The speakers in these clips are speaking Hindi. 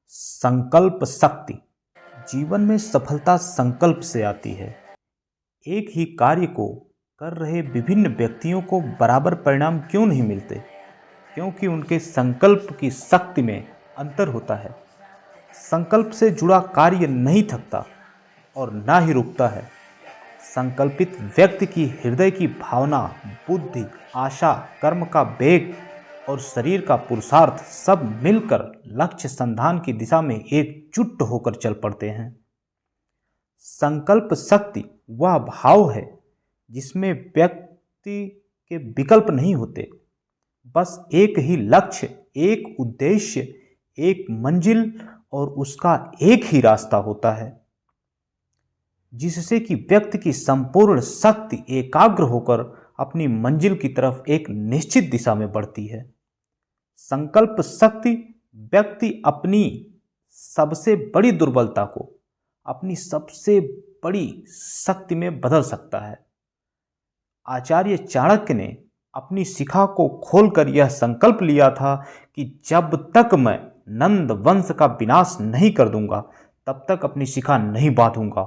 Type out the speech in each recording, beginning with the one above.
संकल्प शक्ति। जीवन में सफलता संकल्प से आती है। एक ही कार्य को कर रहे विभिन्न व्यक्तियों को बराबर परिणाम क्यों नहीं मिलते? क्योंकि उनके संकल्प की शक्ति में अंतर होता है। संकल्प से जुड़ा कार्य नहीं थकता और ना ही रुकता है। संकल्पित व्यक्ति की हृदय की भावना, बुद्धि, आशा, कर्म का वेग और शरीर का पुरुषार्थ सब मिलकर लक्ष्य संधान की दिशा में एकजुट होकर चल पड़ते हैं। संकल्प शक्ति वह भाव है जिसमें व्यक्ति के विकल्प नहीं होते, बस एक ही लक्ष्य, एक उद्देश्य, एक मंजिल और उसका एक ही रास्ता होता है, जिससे कि व्यक्ति की संपूर्ण शक्ति एकाग्र होकर अपनी मंजिल की तरफ एक निश्चित दिशा में बढ़ती है। संकल्प शक्ति व्यक्ति अपनी सबसे बड़ी दुर्बलता को अपनी सबसे बड़ी शक्ति में बदल सकता है। आचार्य चाणक्य ने अपनी शिखा को खोलकर यह संकल्प लिया था कि जब तक मैं नंद वंश का विनाश नहीं कर दूंगा तब तक अपनी शिखा नहीं बांधूंगा।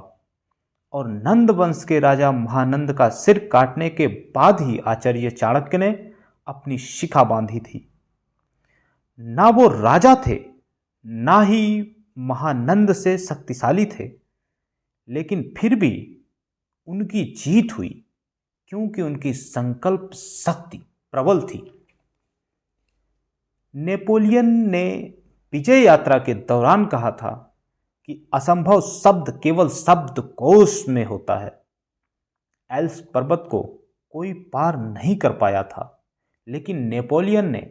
और नंद वंश के राजा महानंद का सिर काटने के बाद ही आचार्य चाणक्य ने अपनी शिखा बांधी थी। ना वो राजा थे, ना ही महानंद से शक्तिशाली थे, लेकिन फिर भी उनकी जीत हुई क्योंकि उनकी संकल्प शक्ति प्रबल थी। नेपोलियन ने विजय यात्रा के दौरान कहा था कि असंभव शब्द केवल शब्दकोश में होता है। एल्स पर्वत को कोई पार नहीं कर पाया था, लेकिन नेपोलियन ने,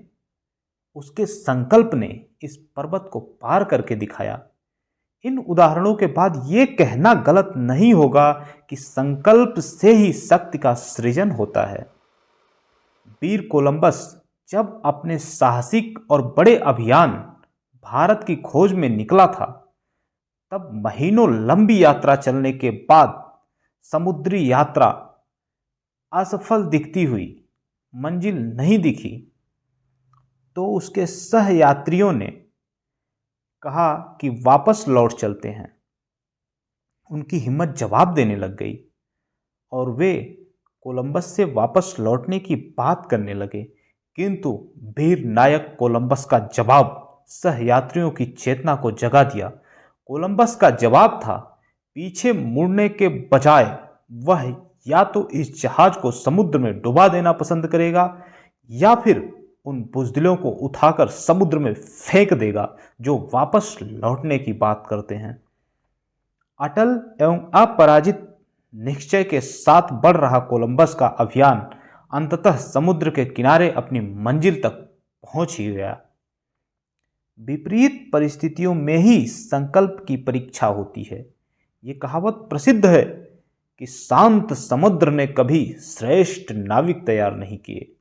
उसके संकल्प ने इस पर्वत को पार करके दिखाया। इन उदाहरणों के बाद ये कहना गलत नहीं होगा कि संकल्प से ही शक्ति का सृजन होता है। वीर कोलंबस जब अपने साहसिक और बड़े अभियान भारत की खोज में निकला था, तब महीनों लंबी यात्रा चलने के बाद समुद्री यात्रा असफल दिखती हुई, मंजिल नहीं दिखी, तो उसके सहयात्रियों ने कहा कि वापस लौट चलते हैं। उनकी हिम्मत जवाब देने लग गई और वे कोलंबस से वापस लौटने की बात करने लगे, किंतु वीर नायक कोलंबस का जवाब सहयात्रियों की चेतना को जगा दिया। कोलंबस का जवाब था, पीछे मुड़ने के बजाय वह या तो इस जहाज को समुद्र में डुबा देना पसंद करेगा या फिर उन बुज़दिलों को उठाकर समुद्र में फेंक देगा जो वापस लौटने की बात करते हैं। अटल एवं अपराजित निश्चय के साथ बढ़ रहा कोलंबस का अभियान अंततः समुद्र के किनारे अपनी मंजिल तक पहुंच ही गया। विपरीत परिस्थितियों में ही संकल्प की परीक्षा होती है। ये कहावत प्रसिद्ध है कि शांत समुद्र ने कभी श्रेष्ठ नाविक तैयार नहीं किए।